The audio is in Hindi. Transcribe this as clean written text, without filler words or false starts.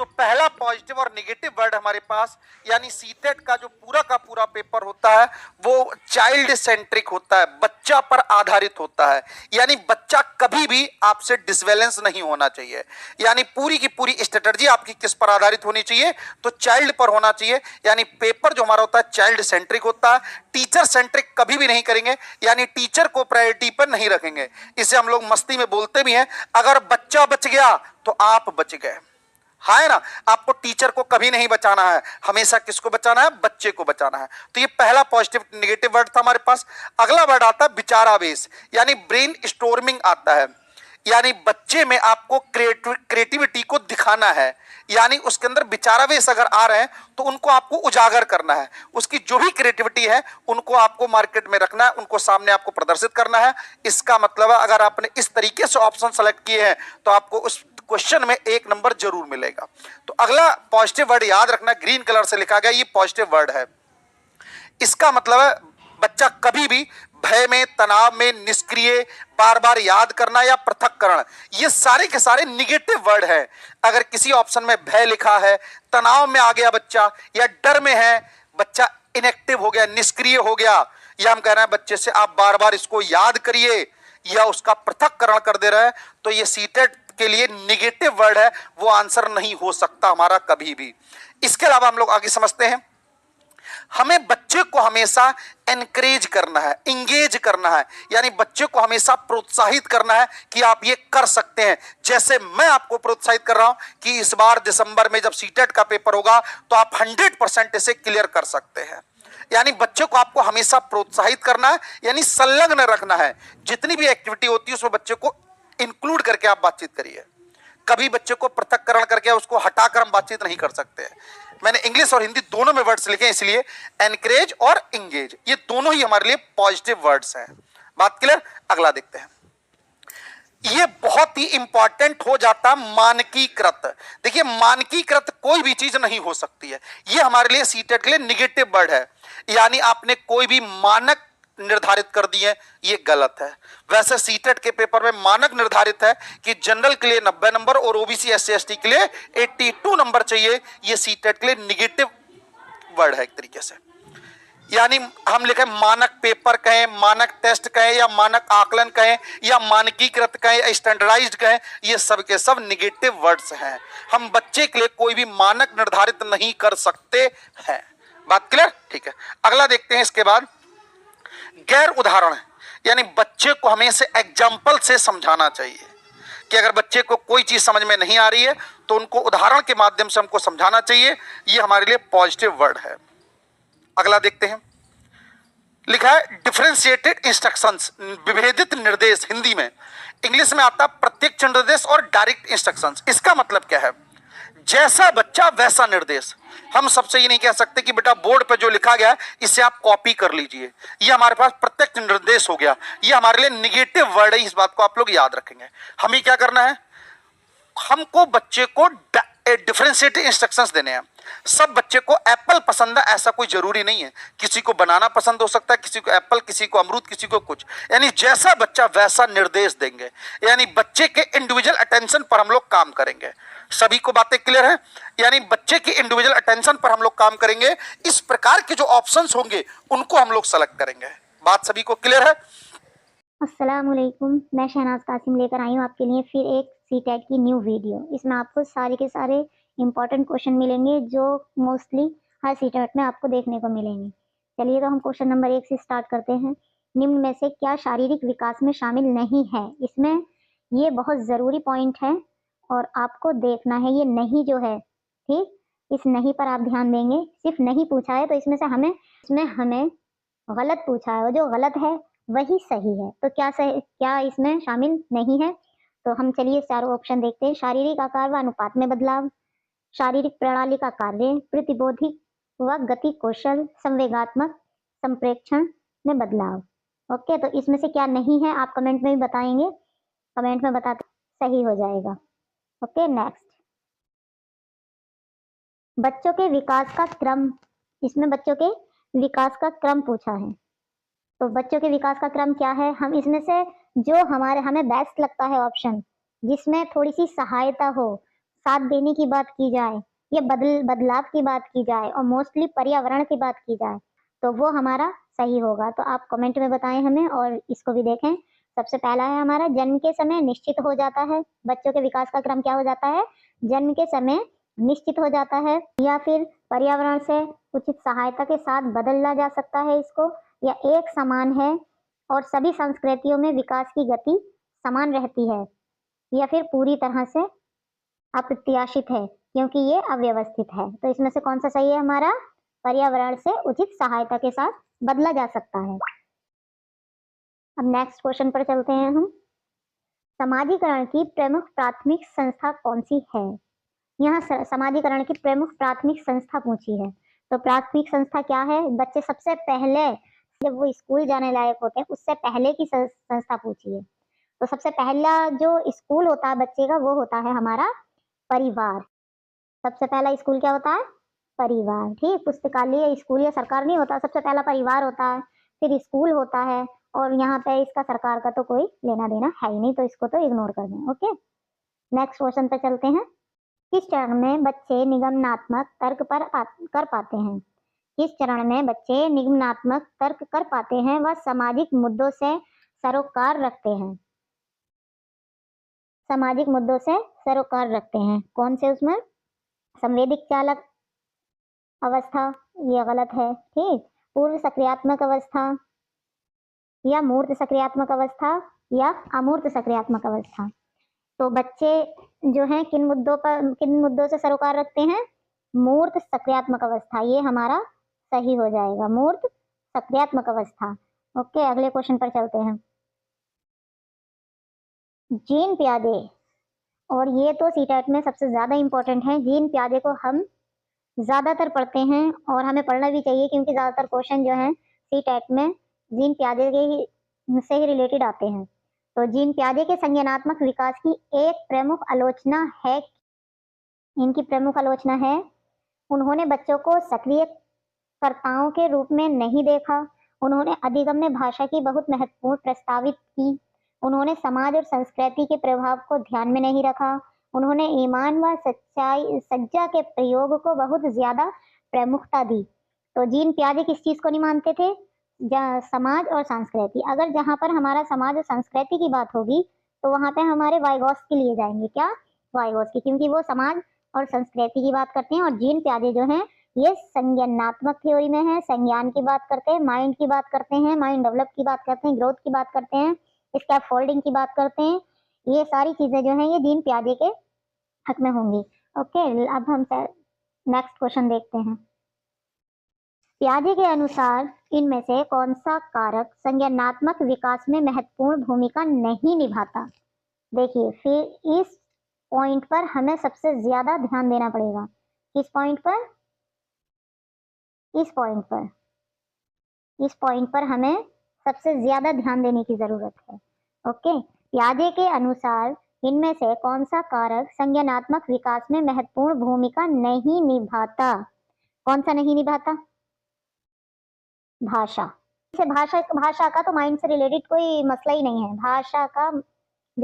तो पहला पॉजिटिव और निगेटिव वर्ड हमारे पास, यानी सीटेट का जो पूरा का पूरा पेपर होता है वो चाइल्ड सेंट्रिक होता है, बच्चा पर आधारित होता है। यानी बच्चा कभी भी आपसे डिसबैलेंस नहीं होना चाहिए। यानी पूरी की पूरी स्ट्रेटजी आपकी किस पर आधारित होनी चाहिए, तो चाइल्ड पर होना चाहिए। यानी पेपर जो हमारा होता है चाइल्ड सेंट्रिक होता है, टीचर सेंट्रिक कभी भी नहीं करेंगे, यानी टीचर को प्रायोरिटी पर नहीं रखेंगे। इसे हम लोग मस्ती में बोलते भी हैं, अगर बच्चा बच गया तो आप बच गए। है ना, आपको टीचर को कभी नहीं बचाना है, हमेशा किसको बचाना है, बच्चे को बचाना है। तो ये पहला पॉजिटिव निगेटिव वर्ड था हमारे पास। अगला वर्ड आता है विचारावेश, यानी ब्रेन स्टोर्मिंग आता है। यानी बच्चे में आपको क्रिएटिविटी को दिखाना है, यानी उसके अंदर विचारावेश अगर आ रहे हैं तो उनको आपको उजागर करना है। उसकी जो भी क्रिएटिविटी है उनको आपको मार्केट में रखना है, उनको सामने आपको प्रदर्शित करना है। इसका मतलब है अगर आपने इस तरीके से ऑप्शन सेलेक्ट किए हैं तो आपको उस क्वेश्चन में 1 नंबर जरूर मिलेगा। तो अगला पॉजिटिव वर्ड याद रखना, ग्रीन कलर से लिखा गया, ये पॉजिटिव वर्ड है। इसका मतलब है बच्चा कभी भी भय में, तनाव में, निष्क्रिय, बार बार याद करना या पृथक्करण, ये सारे के सारे निगेटिव वर्ड है। अगर किसी ऑप्शन में भय लिखा है, तनाव में आ गया बच्चा, या डर में है बच्चा, इनएक्टिव हो गया, निष्क्रिय हो गया, या हम कह रहे हैं बच्चे से आप बार बार इसको याद करिए या उसका पृथक्करण कर दे रहे हैं, तो ये सीटेट के लिए निगेटिव वर्ड है, वो आंसर नहीं हो सकता हमारा कभी भी। इसके अलावा हम लोग आगे समझते हैं, हमें बच्चे को हमेशा एनकरेज करना है, इंगेज करना है, यानी बच्चे को हमेशा प्रोत्साहित करना है कि आप ये कर सकते हैं। जैसे मैं आपको प्रोत्साहित कर रहा हूं कि इस बार दिसंबर में जब सीटेट का पेपर होगा तो आप 100% इसे क्लियर कर सकते हैं। यानी बच्चे को आपको हमेशा प्रोत्साहित करना है, यानी संलग्न रखना है। जितनी भी एक्टिविटी होती है उसमें बच्चे को इंक्लूड करके आप बातचीत करिए। कभी बच्चे को पृथक्करण करके उसको हटाकर हम बातचीत नहीं कर सकते हैं। मैंने इंग्लिश और हिंदी दोनों में वर्ड्स लिखे हैं, इसलिए एनकरेज और इंगेज ये दोनों ही हमारे लिए पॉजिटिव वर्ड्स हैं। बात क्लियर? अगला देखते हैं, ये बहुत ही इंपॉर्टेंट हो जाता मानकीकृत। देखिए मानकीकृत कोई भी चीज नहीं हो सकती है, ये हमारे लिए सीटेट के लिए निगेटिव वर्ड है। यानी आपने कोई भी मानक निर्धारित कर दिए, ये गलत है। वैसे सीटेट के पेपर में मानक निर्धारित है कि जनरल के लिए 90 नंबर और ओबीसी एससी एसटी के लिए 82 नंबर चाहिए। ये सीटेट के लिए निगेटिव वर्ड है एक तरीके से। यानी हम लिखे मानक पेपर कहें, मानक टेस्ट कहें, या मानक आकलन कहें, या मानकीकृत कहें, या स्टैंडर्डाइज्ड कहें, ये सब के सब निगेटिव वर्ड्स हैं। हम बच्चे के लिए कोई भी मानक निर्धारित नहीं कर सकते हैं। बात क्लियर? ठीक है, अगला देखते हैं। इसके बाद गैर उदाहरण, यानी बच्चे को हमें से एग्जाम्पल से समझाना चाहिए कि अगर बच्चे को कोई चीज समझ में नहीं आ रही है तो उनको उदाहरण के माध्यम से हमको समझाना चाहिए। ये हमारे लिए पॉजिटिव वर्ड है। अगला देखते हैं, लिखा है डिफरेंशिएटेड इंस्ट्रक्शंस, विभेदित निर्देश। हिंदी में, इंग्लिश में आता है प्रत्यक्ष निर्देश और डायरेक्ट इंस्ट्रक्शंस। इसका मतलब क्या है? जैसा बच्चा वैसा निर्देश। हम सबसे ये नहीं कह सकते कि बेटा बोर्ड पे जो लिखा गया इसे आप कॉपी कर लीजिए, ये हमारे पास प्रत्यक्ष निर्देश हो गया। ये हमारे लिए निगेटिव वर्ड है, इस बात को आप लोग याद रखेंगे। हमें क्या करना है, हमको बच्चे को डिफरेंशिएटेड इंस्ट्रक्शंस देने हैं। सब बच्चे को एप्पल पसंद है ऐसा कोई जरूरी नहीं है, किसी को बनाना पसंद हो सकता है, किसी को एप्पल, किसी को अमरूद, किसी को कुछ। यानी जैसा बच्चा वैसा निर्देश देंगे, यानी बच्चे के इंडिविजुअल अटेंशन पर हम लोग काम करेंगे। सभी को बातें क्लियर है? यानी बच्चे की इंडिविजुअल अटेंशन पर हम लोग काम करेंगे। इस प्रकार के जो ऑप्शंस होंगे उनको हम लोग सेलेक्ट करेंगे। बात सभी को क्लियर है? अस्सलामुअलैकुम, मैं शहनाज कासिम लेकर आई हूँ आपके लिए फिर एक सीटेट की न्यू वीडियो। इसमें आपको सारे के सारे इंपॉर्टेंट क्वेश्चन मिलेंगे जो मोस्टली हर सीटेट में आपको देखने को मिलेंगे। चलिए तो हम क्वेश्चन नंबर 1 से स्टार्ट करते हैं। निम्न में से क्या शारीरिक विकास में शामिल नहीं है? इसमें ये बहुत ज़रूरी पॉइंट है और आपको देखना है ये नहीं जो है, ठीक, इस नहीं पर आप ध्यान देंगे। सिर्फ नहीं पूछा है तो इसमें हमें गलत पूछा है और जो गलत है वही सही है। तो क्या इसमें शामिल नहीं है? तो हम चलिए चारों ऑप्शन देखते हैं। शारीरिक आकार व अनुपात में बदलाव, शारीरिक प्रणाली का कार्य, प्रतिबोधिक व गति कौशल, संवेगात्मक संप्रेक्षण में बदलाव। ओके, तो इसमें से क्या नहीं है आप कमेंट में भी बताएंगे, कमेंट में बताते सही हो जाएगा। ओके, नेक्स्ट, बच्चों के विकास का क्रम। इसमें बच्चों के विकास का क्रम पूछा है, तो बच्चों के विकास का क्रम क्या है? हम इसमें से जो हमें बेस्ट लगता है ऑप्शन, जिसमें थोड़ी सी सहायता हो, साथ देने की बात की जाए या बदलाव की बात की जाए और मोस्टली पर्यावरण की बात की जाए तो वो हमारा सही होगा। तो आप कमेंट में बताएं हमें और इसको भी देखें। सबसे पहला है हमारा, जन्म के समय निश्चित हो जाता है। बच्चों के विकास का क्रम क्या हो जाता है? जन्म के समय निश्चित हो जाता है। या फिर पर्यावरण से उचित सहायता के साथ बदला जा सकता है इसको, या एक समान है और सभी संस्कृतियों में विकास की गति समान रहती है, या फिर पूरी तरह से अप्रत्याशित है क्योंकि ये अव्यवस्थित है। तो इसमें से कौन सा सही है हमारा? पर्यावरण से उचित सहायता के साथ बदला जा सकता है। अब नेक्स्ट क्वेश्चन पर चलते हैं हम। समाजीकरण की प्रमुख प्राथमिक संस्था कौन सी है? यहाँ समाजीकरण की प्रमुख प्राथमिक संस्था पूछी है। तो प्राथमिक संस्था क्या है? बच्चे सबसे पहले जब वो स्कूल जाने लायक होते हैं उससे पहले की संस्था पूछी है। तो सबसे पहला जो स्कूल होता है बच्चे का वो होता है हमारा परिवार। सबसे पहला स्कूल क्या होता है? परिवार। ठीक, पुस्तकालय स्कूल या सरकार नहीं होता, सबसे पहला परिवार होता है, फिर स्कूल होता है, और यहाँ पे इसका सरकार का तो कोई लेना देना है ही नहीं, तो इसको तो इग्नोर कर दें। ओके, नेक्स्ट क्वेश्चन पे चलते हैं। किस चरण में बच्चे निगमनात्मक तर्क कर पाते हैं? किस चरण में बच्चे निगमनात्मक तर्क कर पाते हैं व सामाजिक मुद्दों से सरोकार रखते हैं? सामाजिक मुद्दों से सरोकार रखते हैं कौन से? उसमें संवेदिक चालक अवस्था, ये गलत है। ठीक, पूर्व सक्रियात्मक अवस्था या मूर्त सक्रियात्मक अवस्था या अमूर्त सक्रियात्मक अवस्था। तो बच्चे जो हैं किन मुद्दों से सरोकार रखते हैं? मूर्त सक्रियात्मक अवस्था, ये हमारा सही हो जाएगा, मूर्त सक्रियात्मक अवस्था। ओके, अगले क्वेश्चन पर चलते हैं। जीन प्यादे, और ये तो सीटेट में सबसे ज्यादा इंपॉर्टेंट है। जीन प्यादे को हम ज्यादातर पढ़ते हैं और हमें पढ़ना भी चाहिए क्योंकि ज्यादातर क्वेश्चन जो है सीटेट में जीन प्यादे से ही रिलेटेड आते हैं। तो जीन प्यादे के संज्ञानात्मक विकास की एक प्रमुख आलोचना है, इनकी प्रमुख आलोचना है, उन्होंने बच्चों को सक्रिय कर्ताओं के रूप में नहीं देखा, उन्होंने अधिगम्य भाषा की बहुत महत्वपूर्ण प्रस्तावित की, उन्होंने समाज और संस्कृति के प्रभाव को ध्यान में नहीं रखा, उन्होंने ईमान व सज्जा के प्रयोग को बहुत ज्यादा प्रमुखता दी। तो जीन प्यादे किस चीज को नहीं मानते थे? समाज और संस्कृति। अगर जहां पर हमारा समाज और संस्कृति की बात होगी तो वहां पे हमारे वाइगॉट्स्की लिए जाएंगे। क्या? वाइगॉट्स्की, क्योंकि वो समाज और संस्कृति की बात करते हैं। और जीन प्यादे जो हैं ये संज्ञानात्मक थ्योरी में है, संज्ञान की बात करते हैं, माइंड की बात करते हैं, माइंड डेवलप की बात करते हैं, ग्रोथ की बात करते हैं, स्कैफोल्डिंग की बात करते हैं। ये सारी चीजें जो हैं ये जीन प्यादे के हक में होंगी। ओके, अब हम नेक्स्ट क्वेश्चन देखते हैं। प्यादे के अनुसार इनमें से कौन सा कारक संज्ञानात्मक विकास में महत्वपूर्ण भूमिका नहीं निभाता? देखिए, फिर इस पॉइंट पर हमें सबसे ज्यादा ध्यान देना पड़ेगा। किस पॉइंट पर? इस पॉइंट पर हमें सबसे ज्यादा ध्यान देने की जरूरत है। ओके, प्यादे के अनुसार इनमें से कौन सा कारक संज्ञानात्मक विकास में महत्वपूर्ण भूमिका नहीं निभाता? कौन सा नहीं निभाता? भाषा। भाषा का तो माइंड से रिलेटेड कोई मसला ही नहीं है। भाषा का